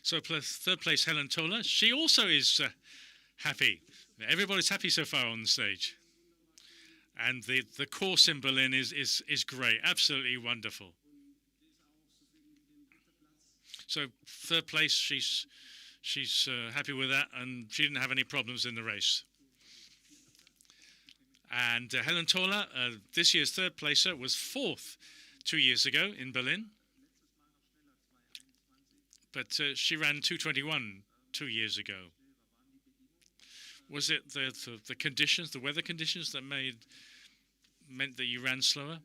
So third place, Helen Toller. She also is happy. Everybody's happy so far on the stage. And the course in Berlin is great, absolutely wonderful. So third place, she's happy with that, and she didn't have any problems in the race. And Helen Toller, this year's third placer, was fourth 2 years ago in Berlin. But she ran 2:21 2 years ago. Was it the conditions, the weather conditions, that meant that you ran slower?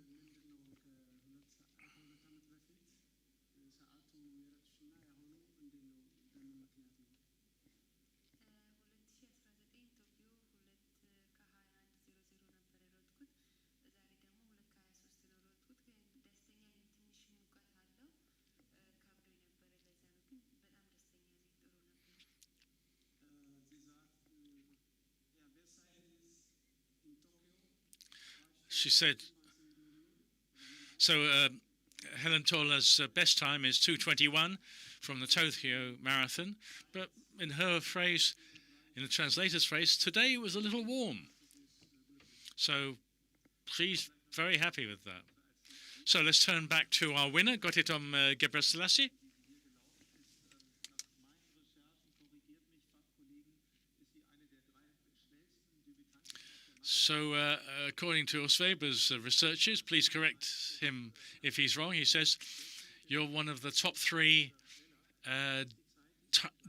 She said, so Helen Toller's best time is 2:21 from the Tokyo Marathon, but in her phrase, in the translator's phrase, today was a little warm. So she's very happy with that. So let's turn back to our winner, Gotthardam Ghebreselassie. So, according to Osweber's researchers, please correct him if he's wrong. He says you're one of the top 3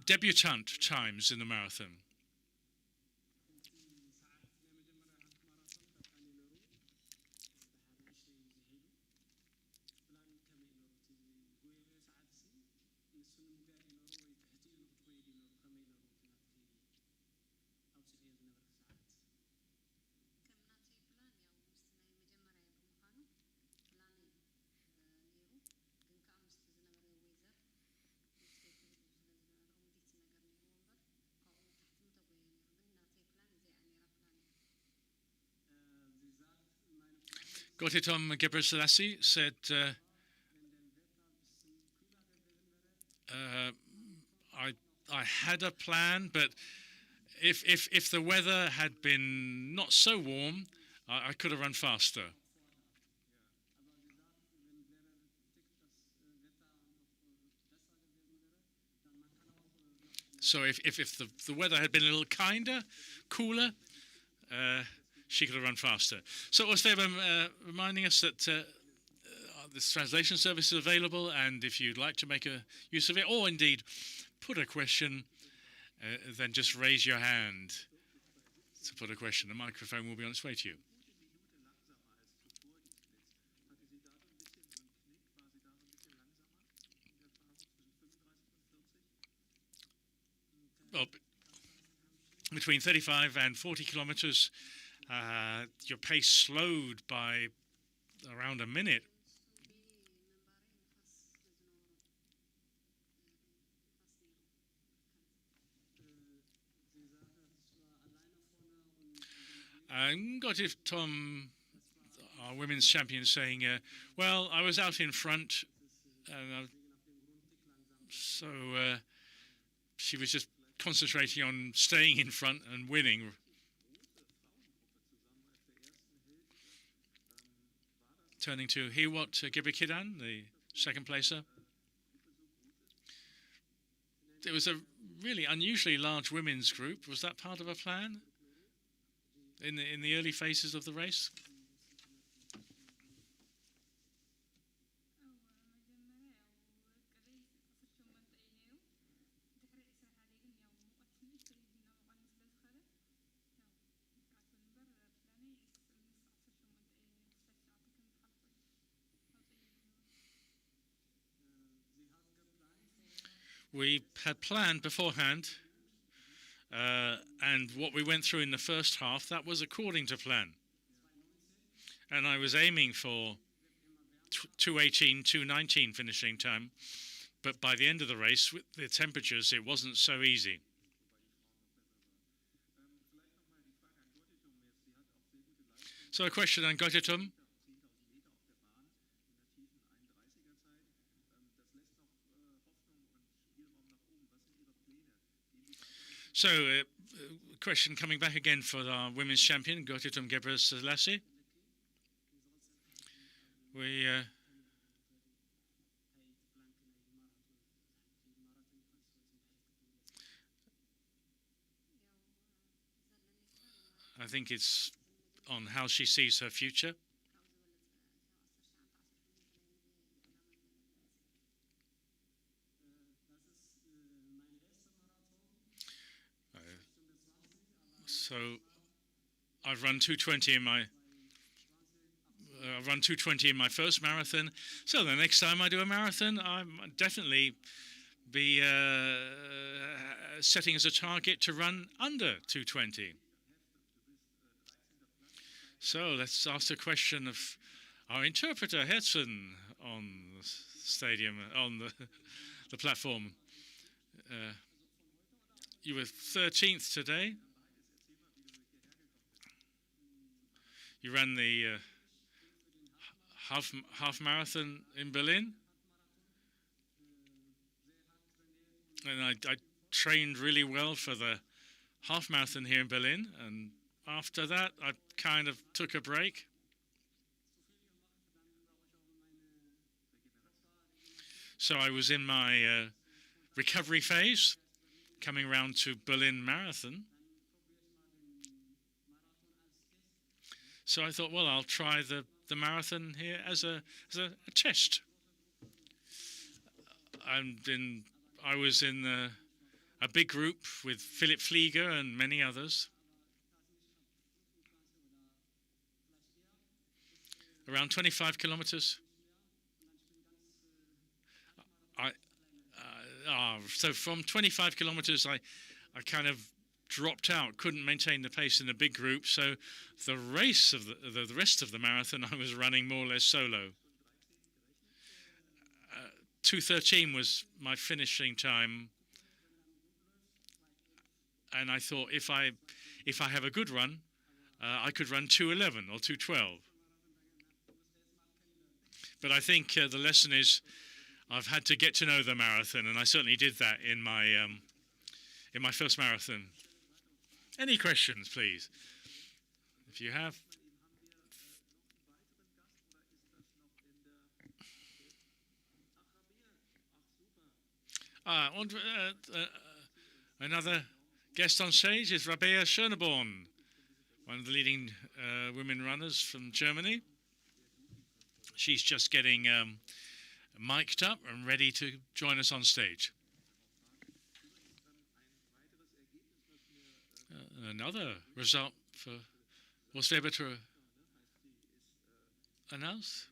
debutante times in the marathon. Gotthardam Ghebreselassie said, I had a plan, but if the weather had been not so warm, I could have run faster. So if the weather had been a little kinder, cooler, she could have run faster. So Osweber reminding us that this translation service is available, and if you'd like to make a use of it, or indeed put a question, then just raise your hand to put a question. The microphone will be on its way to you. Well, between 35 and 40 kilometers, your pace slowed by around a minute. And Gotthardam, our women's champion, saying, well, I was out in front, and so she was just concentrating on staying in front and winning. Turning to Hiwot Gebrselassie, the second placer. It was a really unusually large women's group. Was that part of a plan in the early phases of the race? We had planned beforehand, and what we went through in the first half, that was according to plan. And I was aiming for 2:18, 2:19 finishing time, but by the end of the race, with the temperatures, it wasn't so easy. So a question on Gotthardam. So, question coming back again for our women's champion, Göttitum Gebrselassie. I think it's on how she sees her future. So I've run 2:20 in my run 2:20 in my first marathon. So the next time I do a marathon, I'm definitely be setting as a target to run under 2:20. So let's ask the question of our interpreter, Herzen, on the stadium, on the platform. You were 13th today. You ran the half marathon in Berlin, and I trained really well for the half marathon here in Berlin, and after that I kind of took a break. So I was in my recovery phase, coming around to Berlin Marathon. So I thought, well, I'll try the marathon here as a test. I was in a big group with Philipp Flieger and many others. Around 25 kilometers. So from 25 kilometers, I kind of dropped out, couldn't maintain the pace in a big group. So the race of the rest of the marathon, I was running more or less solo. 2:13 was my finishing time, and I thought if I have a good run, I could run 2:11 or 2:12. But I think the lesson is I've had to get to know the marathon, and I certainly did that in my first marathon. Any questions, please? If you have. Another guest on stage is Rabea Schöneborn, one of the leading women runners from Germany. She's just getting mic'd up and ready to join us on stage. Another result for Weber to announce.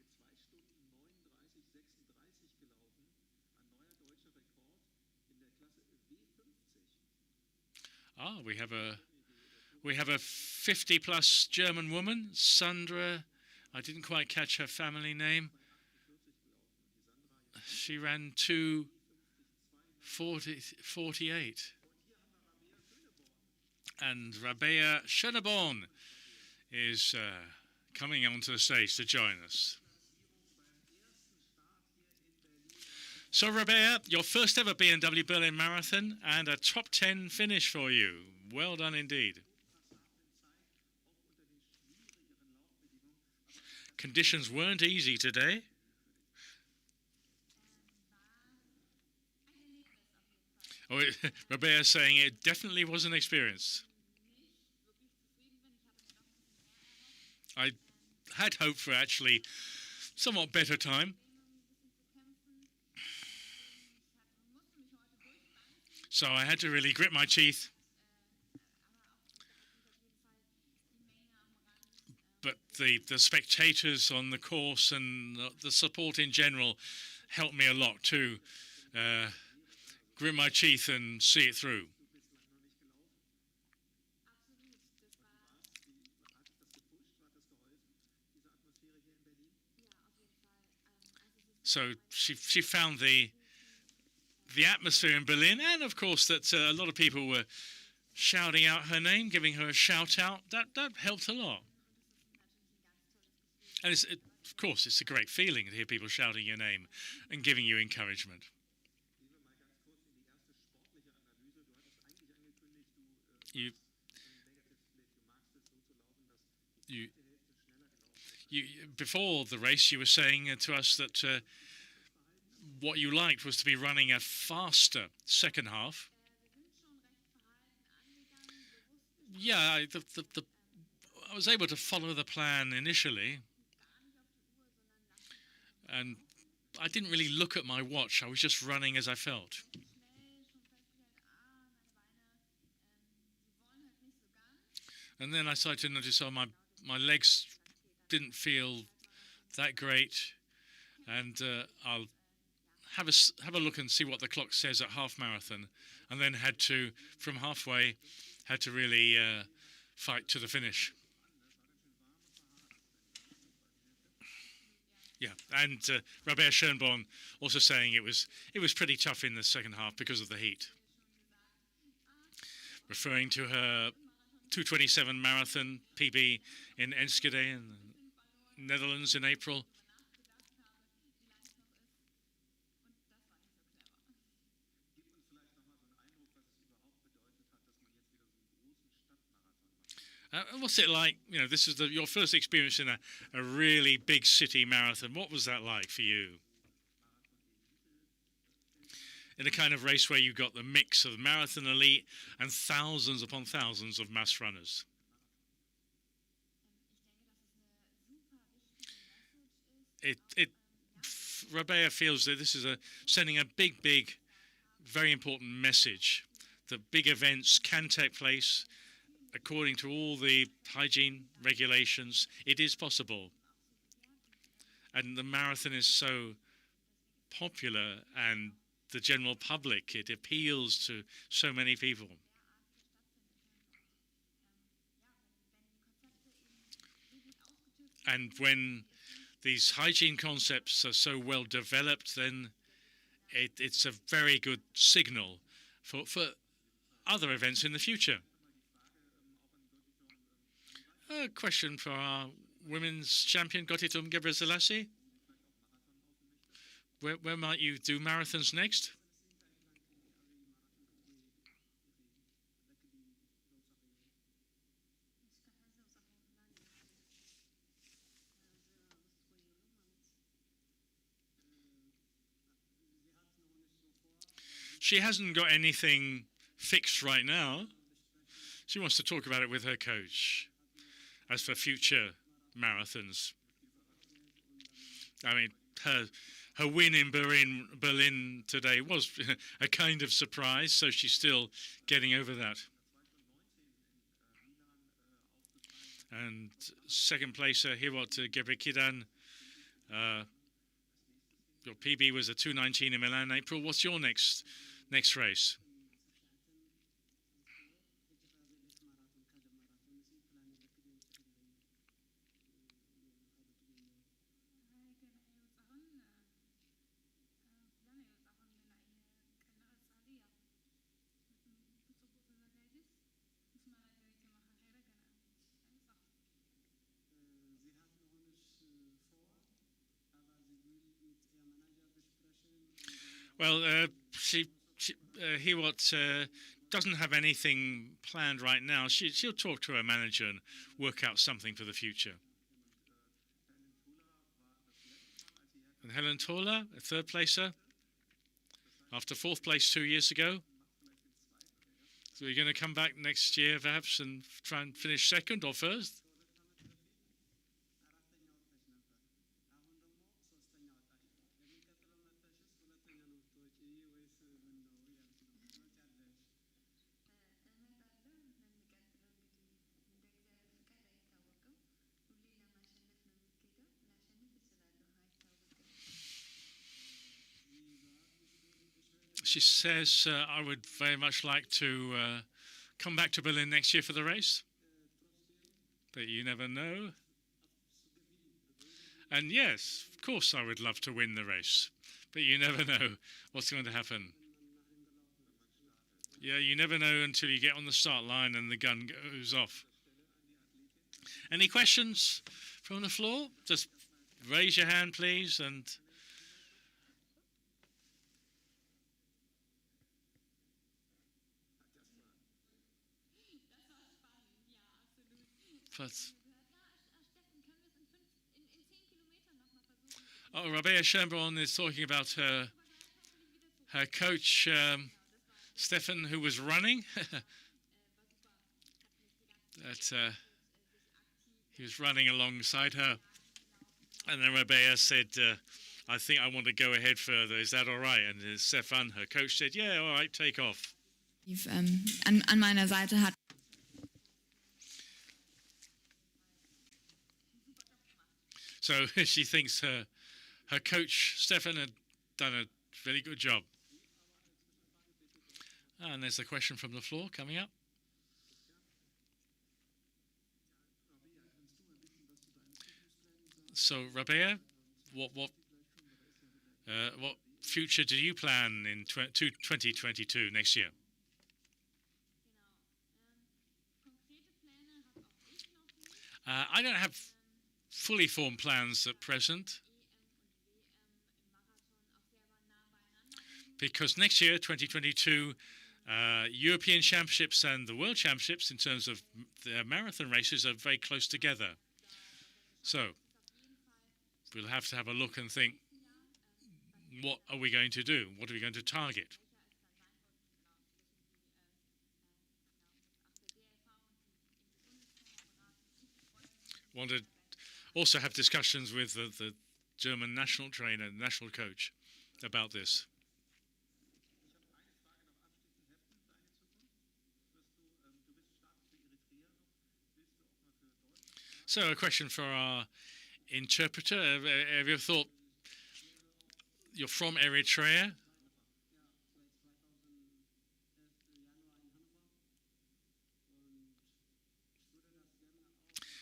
We have a 50-plus German woman, Sandra. I didn't quite catch her family name. She ran 2:48. And Rabea Schöneborn is coming onto the stage to join us. So Rabea, your first ever BMW Berlin Marathon and a top 10 finish for you. Well done indeed. Conditions weren't easy today. Rabea saying it definitely was an experience. I had hoped for actually somewhat better time. So I had to really grit my teeth. But the spectators on the course and the support in general helped me a lot to grit my teeth and see it through. So she found the atmosphere in Berlin, and of course that a lot of people were shouting out her name, giving her a shout out. That helped a lot. And of course, it's a great feeling to hear people shouting your name and giving you encouragement. you you you before the race you were saying to us that what you liked was to be running a faster second half. Yeah, I was able to follow the plan initially, and I didn't really look at my watch. I was just running as I felt. And then I started to notice, my legs didn't feel that great, and I'll have a look and see what the clock says at half marathon, and then from halfway, had to really fight to the finish. Yeah, and Robert Schönborn also saying it was pretty tough in the second half because of the heat, referring to her 2:27 marathon PB in Enschede in the Netherlands in April. What's it like? This is your first experience in a really big city marathon. What was that like for you? In a kind of race where you got the mix of marathon elite and thousands upon thousands of mass runners. Rabea feels that this is sending a big, very important message that big events can take place according to all the hygiene regulations. It is possible. And the marathon is so popular, and the general public, it appeals to so many people. And when these hygiene concepts are so well developed, then it's a very good signal for other events in the future. A question for our women's champion, Gotitum Gebrselassie. Where might you do marathons next? She hasn't got anything fixed right now. She wants to talk about it with her coach. As for future marathons, I mean, her win in Berlin today was a kind of surprise, so she's still getting over that. And second placer, Hirot Gebrkidan, your PB was a 2:19 in Milan, April. What's your next race? Well, Hirot doesn't have anything planned right now. She'll talk to her manager and work out something for the future. And Helen Tola, a third placer, after fourth place 2 years ago. So you're going to come back next year, perhaps, and try and finish second or first? She says, I would very much like to come back to Berlin next year for the race. But you never know. And yes, of course I would love to win the race. But you never know what's going to happen. Yeah, you never know until you get on the start line and the gun goes off. Any questions from the floor? Just raise your hand, please, and... Plus. Oh, Rabea Schönborn is talking about her coach, Stefan, who was running. That he was running alongside her. And then Rabea said, I think I want to go ahead further. Is that all right? And Stefan, her coach, said, yeah, all right, take off. An meiner Seite hat. So she thinks her coach, Stefan, had done a very good job. And there's a question from the floor coming up. So, Rabea, what future do you plan in 2022, next year? I don't have fully formed plans at present, because next year, 2022, European Championships and the World Championships in terms of the marathon races are very close together. So we'll have to have a look and think, what are we going to do? What are we going to target? Want to also have discussions with the German national trainer, national coach, about this. So a question for our interpreter. Have you thought, you're from Eritrea?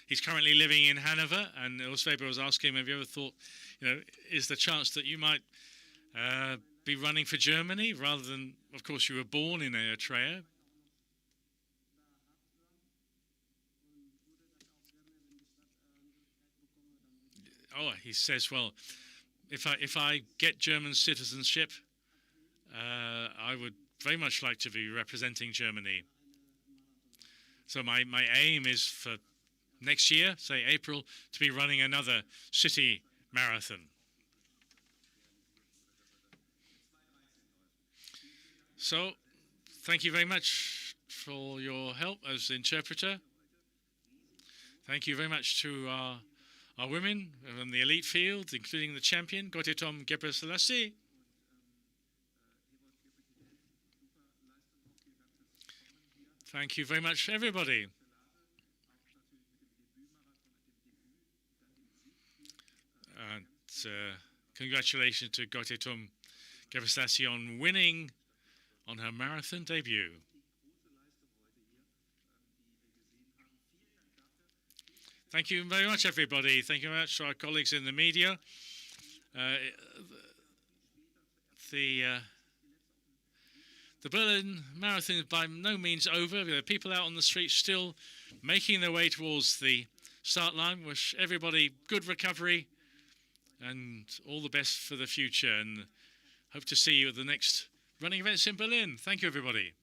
He's currently living in Hanover, and Osweber was asking him, have you ever thought, is the chance that you might be running for Germany rather than, of course, you were born in Eritrea? Oh, he says, well, if I get German citizenship, I would very much like to be representing Germany. So my aim is for next year, say April, to be running another city marathon. So, thank you very much for your help as interpreter. Thank you very much to our women in the elite field, including the champion, Gotetom Gebrselassie. Thank you very much, everybody. And congratulations to Gotetom Gebrselassie on winning on her marathon debut. Thank you very much, everybody. Thank you very much to our colleagues in the media. The Berlin Marathon is by no means over. There are people out on the street still making their way towards the start line. Wish everybody good recovery and all the best for the future, and hope to see you at the next running events in Berlin. Thank you, everybody.